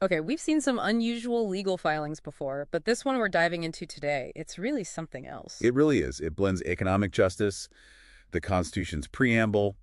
Okay, we've seen some unusual legal filings before, but this one we're diving into today, it's really something else. It really is. It blends economic justice, the Constitution's preamble,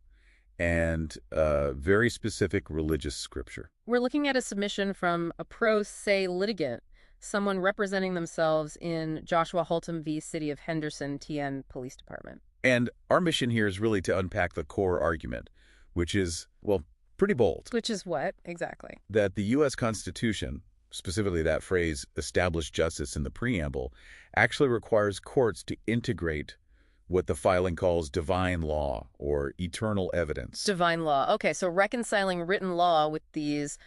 and very specific religious scripture. We're looking at a submission from a pro se litigant, someone representing themselves in Joshua Holtom v. City of Henderson TN Police Department. And our mission here is really to unpack the core argument, which is, well, pretty bold. Which is what, exactly? That the U.S. Constitution, specifically that phrase, established justice in the preamble, actually requires courts to integrate what the filing calls divine law or eternal evidence. Divine law. Okay, so reconciling written law with these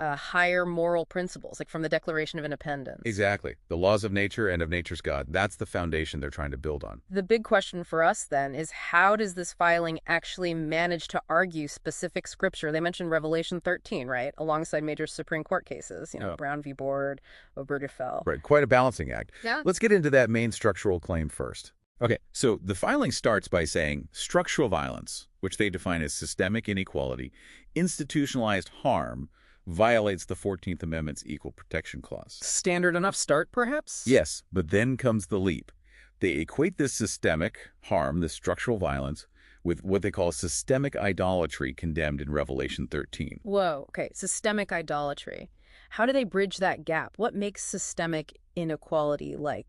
higher moral principles, like from the Declaration of Independence. Exactly. The laws of nature and of nature's God. That's the foundation they're trying to build on. The big question for us, then, is how does this filing actually manage to argue specific scripture? They mentioned Revelation 13, right? Alongside major Supreme Court cases, Brown v. Board, Obergefell. Right. Quite a balancing act. Yeah. Let's get into that main structural claim first. Okay, so the filing starts by saying structural violence, which they define as systemic inequality, institutionalized harm, violates the 14th Amendment's Equal Protection Clause. Standard enough start, perhaps? Yes, but then comes the leap. They equate this systemic harm, this structural violence, with what they call systemic idolatry condemned in Revelation 13. Whoa, okay, systemic idolatry. How do they bridge that gap? What makes systemic inequality like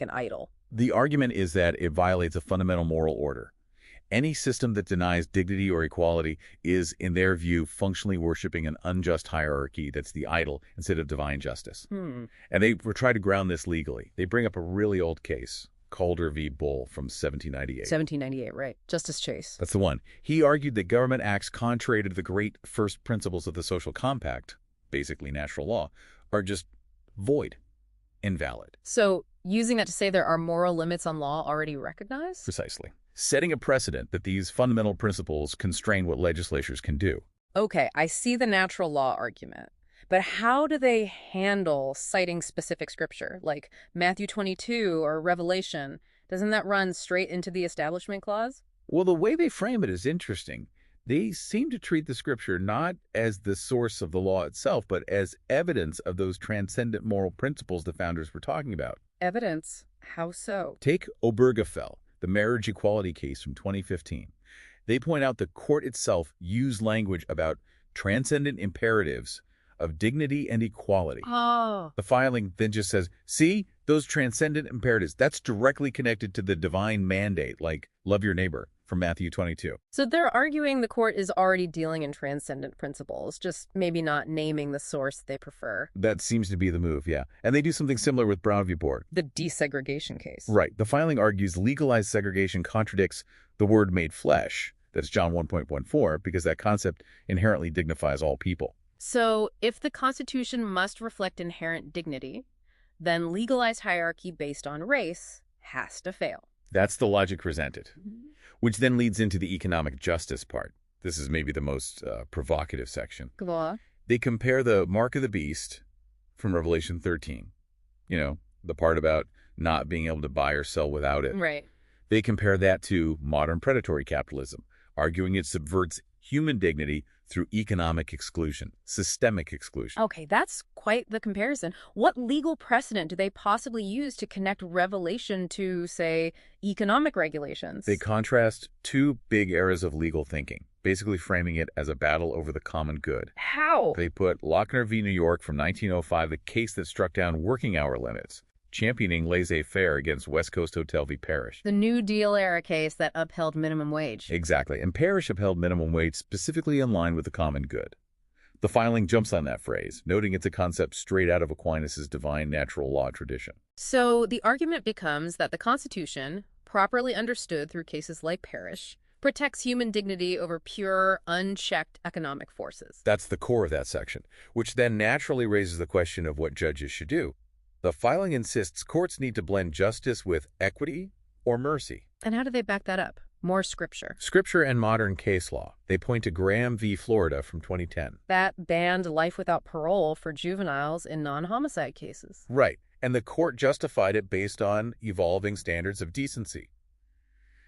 an idol? The argument is that it violates a fundamental moral order. Any system that denies dignity or equality is, in their view, functionally worshiping an unjust hierarchy that's the idol instead of divine justice. And they were trying to ground this legally. They bring up a really old case, Calder v. Bull from 1798. 1798, right. Justice Chase. That's the one. He argued that government acts contrary to the great first principles of the social compact, basically natural law, are just void, invalid. So using that to say there are moral limits on law already recognized? Precisely. Setting a precedent that these fundamental principles constrain what legislatures can do. Okay, I see the natural law argument. But how do they handle citing specific scripture, like Matthew 22 or Revelation? Doesn't that run straight into the Establishment Clause? Well, the way they frame it is interesting. They seem to treat the scripture not as the source of the law itself, but as evidence of those transcendent moral principles the founders were talking about. Evidence? How so? Take Obergefell, the marriage equality case from 2015. They point out the court itself used language about transcendent imperatives of dignity and equality. Oh. The filing then just says, see, those transcendent imperatives, that's directly connected to the divine mandate, like love your neighbor from Matthew 22. So they're arguing the court is already dealing in transcendent principles, just maybe not naming the source they prefer. That seems to be the move, yeah. And they do something similar with Brown v. Board. The desegregation case. Right. The filing argues legalized segregation contradicts the word made flesh. That's John 1.14, because that concept inherently dignifies all people. So if the Constitution must reflect inherent dignity, then legalized hierarchy based on race has to fail. That's the logic presented, which then leads into the economic justice part. This is maybe the most provocative section. Go on. They compare the mark of the beast from Revelation 13, the part about not being able to buy or sell without it. Right. They compare that to modern predatory capitalism, arguing it subverts human dignity through economic exclusion, systemic exclusion. Okay, that's quite the comparison. What legal precedent do they possibly use to connect Revelation to, say, economic regulations? They contrast two big eras of legal thinking, basically framing it as a battle over the common good. How? They put Lochner v. New York from 1905, the case that struck down working hour limits, championing laissez-faire against West Coast Hotel v. Parrish. The New Deal era case that upheld minimum wage. Exactly, and Parrish upheld minimum wage specifically in line with the common good. The filing jumps on that phrase, noting it's a concept straight out of Aquinas' divine natural law tradition. So the argument becomes that the Constitution, properly understood through cases like Parrish, protects human dignity over pure, unchecked economic forces. That's the core of that section, which then naturally raises the question of what judges should do. The filing insists courts need to blend justice with equity or mercy. And how do they back that up? More scripture. Scripture and modern case law. They point to Graham v. Florida from 2010. That banned life without parole for juveniles in non-homicide cases. Right, and the court justified it based on evolving standards of decency.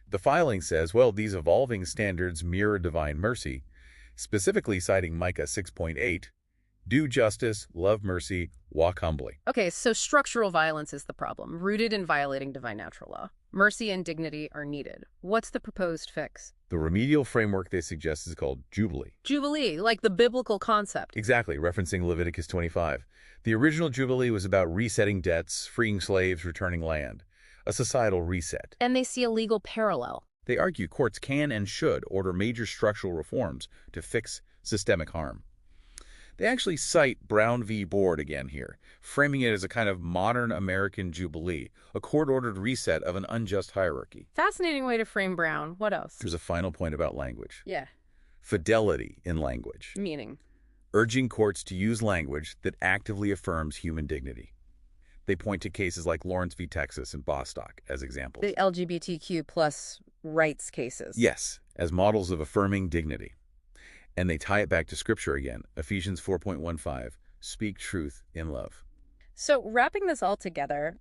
The filing says, well, these evolving standards mirror divine mercy, specifically citing Micah 6.8, Do justice, love mercy, walk humbly. Okay, so structural violence is the problem, rooted in violating divine natural law. Mercy and dignity are needed. What's the proposed fix? The remedial framework they suggest is called Jubilee. Jubilee, like the biblical concept. Exactly, referencing Leviticus 25. The original Jubilee was about resetting debts, freeing slaves, returning land. A societal reset. And they see a legal parallel. They argue courts can and should order major structural reforms to fix systemic harm. They actually cite Brown v. Board again here, framing it as a kind of modern American Jubilee, a court-ordered reset of an unjust hierarchy. Fascinating way to frame Brown. What else? There's a final point about language. Yeah. Fidelity in language. Meaning? Urging courts to use language that actively affirms human dignity. They point to cases like Lawrence v. Texas and Bostock as examples. The LGBTQ plus rights cases. Yes, as models of affirming dignity. And they tie it back to Scripture again. Ephesians 4.15, speak truth in love. So wrapping this all together,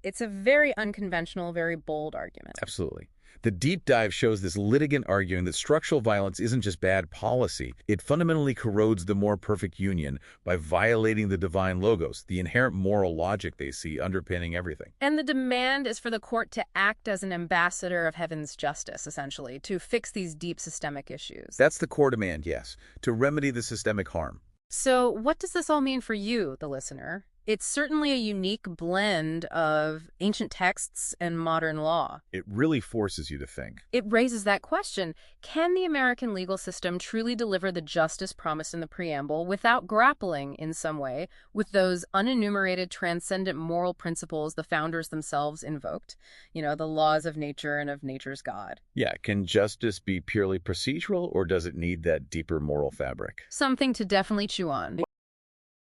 it's a very unconventional, very bold argument. Absolutely. The deep dive shows this litigant arguing that structural violence isn't just bad policy. It fundamentally corrodes the more perfect union by violating the divine logos, the inherent moral logic they see underpinning everything. And the demand is for the court to act as an ambassador of heaven's justice, essentially, to fix these deep systemic issues. That's the core demand, yes, to remedy the systemic harm. So what does this all mean for you, the listener? It's certainly a unique blend of ancient texts and modern law. It really forces you to think. It raises that question, can the American legal system truly deliver the justice promised in the preamble without grappling, in some way, with those unenumerated transcendent moral principles the founders themselves invoked? You know, the laws of nature and of nature's God. Yeah, can justice be purely procedural, or does it need that deeper moral fabric? Something to definitely chew on.